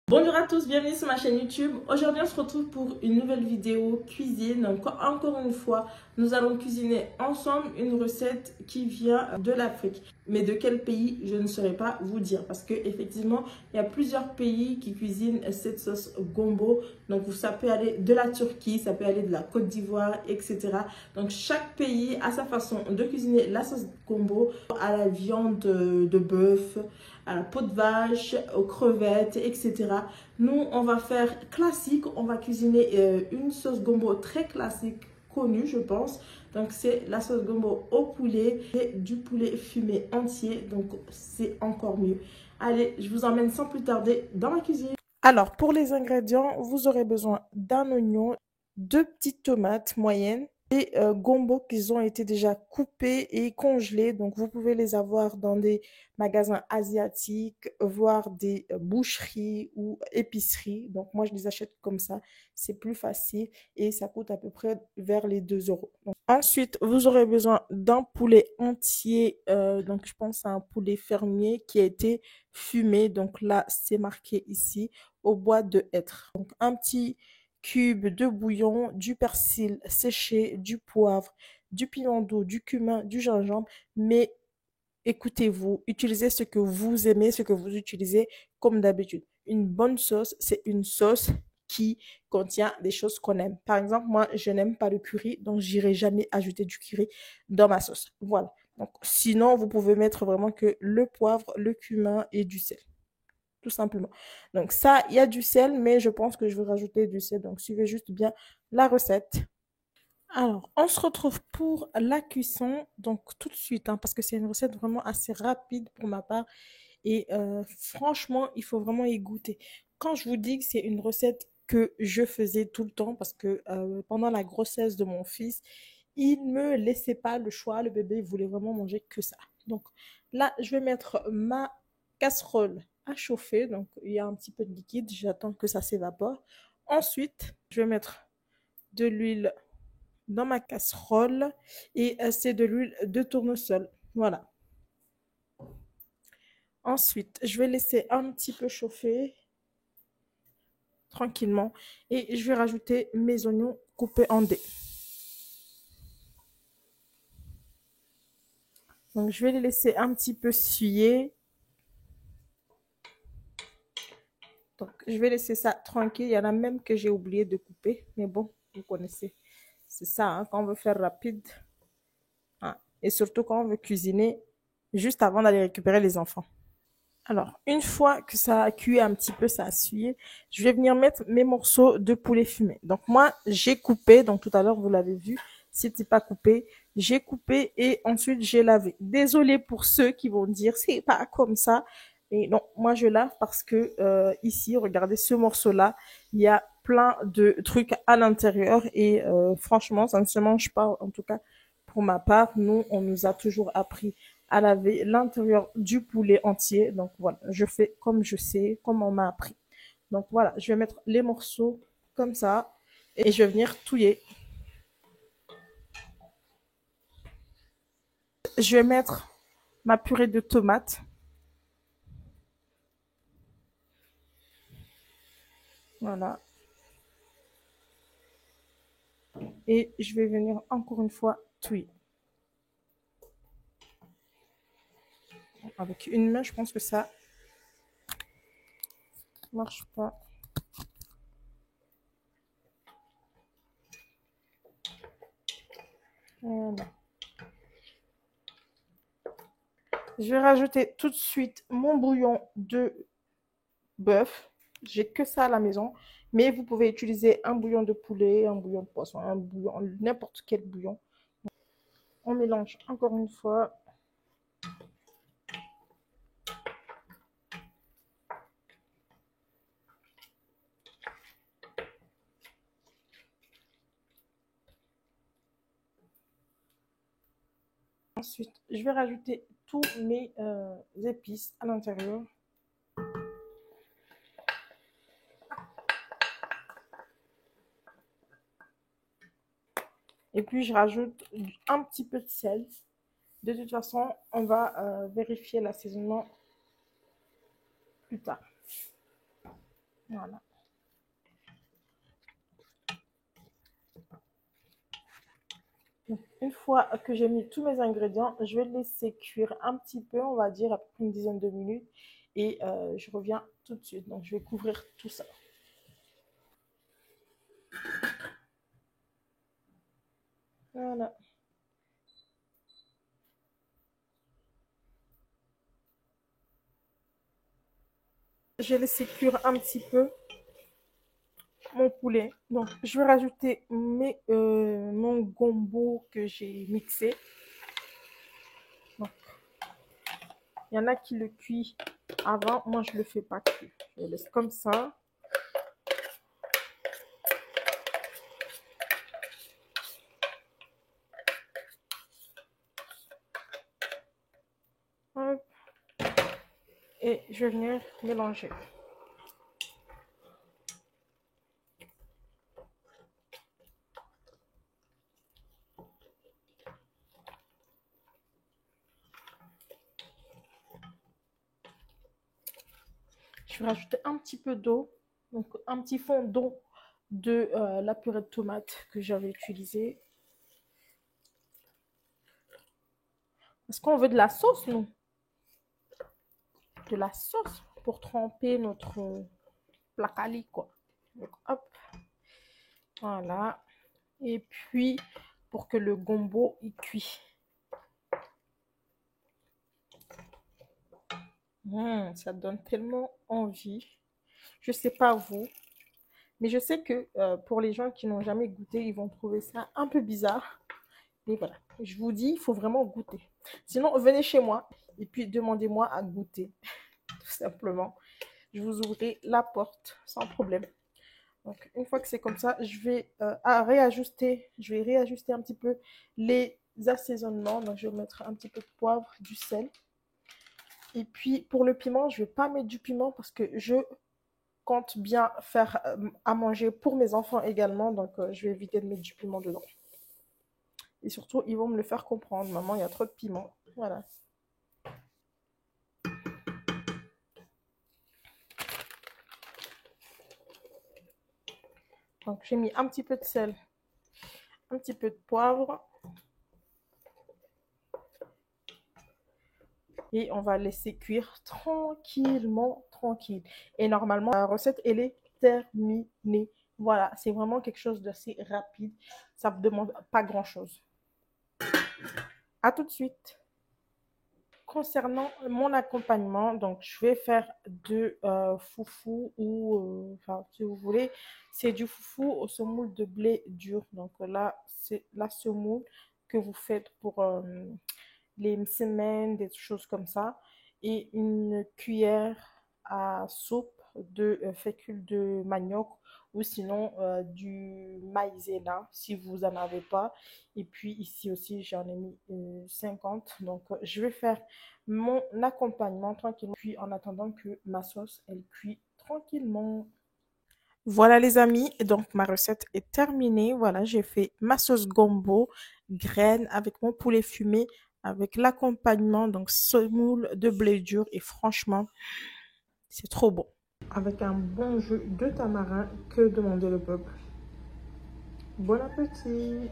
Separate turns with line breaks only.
Bonjour à tous, bienvenue sur ma chaîne YouTube. Aujourd'hui, on se retrouve pour une nouvelle vidéo cuisine. Donc, encore une fois, nous allons cuisiner ensemble une recette qui vient de l'Afrique. Mais de quel pays, je ne saurais pas vous dire. Parce qu'effectivement, il y a plusieurs pays qui cuisinent cette sauce gombo. Donc, ça peut aller de la Turquie, ça peut aller de la Côte d'Ivoire, etc. Donc, chaque pays a sa façon de cuisiner la sauce gombo à la viande de bœuf, à la peau de vache, aux crevettes, etc. Nous, on va faire classique. On va cuisiner une sauce gombo très classique, connue, je pense. Donc, c'est la sauce gombo au poulet et du poulet fumé entier. Donc, c'est encore mieux. Allez, je vous emmène sans plus tarder dans ma cuisine. Alors, pour les ingrédients, vous aurez besoin d'un oignon, deux petites tomates moyennes, et gombo qui ont été déjà coupés et congelés. Donc, vous pouvez les avoir dans des magasins asiatiques, voire des boucheries ou épiceries. Donc, moi, je les achète comme ça. C'est plus facile et ça coûte à peu près vers les 2 euros. Donc, ensuite, vous aurez besoin d'un poulet entier. Donc, je pense à un poulet fermier qui a été fumé. Donc, là, c'est marqué ici au bois de hêtre. Donc, un petit cube de bouillon, du persil séché, du poivre, du piment doux, du cumin, du gingembre. Mais écoutez-vous, utilisez ce que vous aimez, ce que vous utilisez comme d'habitude. Une bonne sauce, c'est une sauce qui contient des choses qu'on aime. Par exemple, moi, je n'aime pas le curry, donc j'irai jamais ajouter du curry dans ma sauce. Voilà. Donc, sinon, vous pouvez mettre vraiment que le poivre, le cumin et du sel tout simplement. Donc ça, il y a du sel, mais je pense que je vais rajouter du sel. Donc suivez juste bien la recette. Alors, on se retrouve pour la cuisson, donc tout de suite, hein, parce que c'est une recette vraiment assez rapide pour ma part. Et franchement, il faut vraiment y goûter. Quand je vous dis que c'est une recette que je faisais tout le temps, parce que pendant la grossesse de mon fils, il ne me laissait pas le choix. Le bébé voulait vraiment manger que ça. Donc là, je vais mettre ma casserole à chauffer. Donc il y a un petit peu de liquide. J'attends que ça s'évapore. Ensuite, je vais mettre de l'huile dans ma casserole et c'est de l'huile de tournesol. Voilà. Ensuite, je vais laisser un petit peu chauffer tranquillement et je vais rajouter mes oignons coupés en dés. Donc, je vais les laisser un petit peu suer. Donc, je vais laisser ça tranquille. Il y en a même que j'ai oublié de couper. Mais bon, vous connaissez. C'est ça, hein, quand on veut faire rapide. Hein, et surtout quand on veut cuisiner juste avant d'aller récupérer les enfants. Alors, une fois que ça a cuit un petit peu, ça a sué, je vais venir mettre mes morceaux de poulet fumé. Donc moi, j'ai coupé, donc tout à l'heure, vous l'avez vu, c'était pas coupé, j'ai coupé et ensuite j'ai lavé. Désolée pour ceux qui vont dire, c'est pas comme ça. Et non, moi je lave parce que ici, regardez ce morceau-là, il y a plein de trucs à l'intérieur et franchement, ça ne se mange pas, en tout cas pour ma part. Nous, on nous a toujours appris à laver l'intérieur du poulet entier. Donc voilà, je fais comme je sais, comme on m'a appris. Donc voilà, je vais mettre les morceaux comme ça et je vais venir touiller. Je vais mettre ma purée de tomates. Voilà. Et je vais venir encore une fois touiller. Avec une main, je pense que ça marche pas. Voilà. Je vais rajouter tout de suite mon bouillon de bœuf. J'ai que ça à la maison. Mais vous pouvez utiliser un bouillon de poulet, un bouillon de poisson, un bouillon, n'importe quel bouillon. On mélange encore une fois. Ensuite, je vais rajouter tous mes épices à l'intérieur. Et puis, je rajoute un petit peu de sel. De toute façon, on va vérifier l'assaisonnement plus tard. Voilà. Donc, une fois que j'ai mis tous mes ingrédients, je vais laisser cuire un petit peu, on va dire à peu près une dizaine de minutes. Et je reviens tout de suite. Donc, je vais couvrir tout ça. Voilà. J'ai laissé cuire un petit peu mon poulet. Donc, je vais rajouter mon gombo que j'ai mixé. Donc, il y en a qui le cuit avant. Moi, je ne le fais pas cuire. Je le laisse comme ça. Hop. Et je vais venir mélanger. Je vais rajouter un petit peu d'eau, donc un petit fond d'eau de la purée de tomates que j'avais utilisée. Est-ce qu'on veut de la sauce, nous? De la sauce pour tremper notre placali, quoi. Donc, hop, voilà. Et puis, pour que le gombo y cuit. Ça donne tellement envie. Je sais pas vous, mais je sais que pour les gens qui n'ont jamais goûté, ils vont trouver ça un peu bizarre. Mais voilà, je vous dis, il faut vraiment goûter. Sinon, venez chez moi et puis demandez-moi à goûter, tout simplement. Je vous ouvrirai la porte sans problème. Donc, une fois que c'est comme ça, je vais réajuster un petit peu les assaisonnements. Donc, je vais mettre un petit peu de poivre, du sel. Et puis, pour le piment, je ne vais pas mettre du piment parce que je compte bien faire à manger pour mes enfants également. Donc, je vais éviter de mettre du piment dedans. Et surtout, ils vont me le faire comprendre. Maman, il y a trop de piment. Voilà. Donc, j'ai mis un petit peu de sel, un petit peu de poivre. Et on va laisser cuire tranquillement, tranquille. Et normalement, la recette, elle est terminée. Voilà, c'est vraiment quelque chose d'assez rapide. Ça ne demande pas grand-chose. À tout de suite. Concernant mon accompagnement, donc je vais faire de foufou ou, enfin, si vous voulez, c'est du foufou au semoule de blé dur. Donc là, c'est la semoule que vous faites pour les semaines, des choses comme ça. Et une cuillère à soupe de fécule de manioc ou sinon du maïzena si vous n'en avez pas. Et puis ici aussi, j'en ai mis 50. Donc, je vais faire mon accompagnement tranquillement. Puis en attendant que ma sauce, elle cuit tranquillement. Voilà les amis, donc ma recette est terminée. Voilà, j'ai fait ma sauce gombo, graines avec mon poulet fumé, avec l'accompagnement, donc semoule de blé dur et franchement, c'est trop bon. Avec un bon jus de tamarin, que demander le peuple. Bon appétit!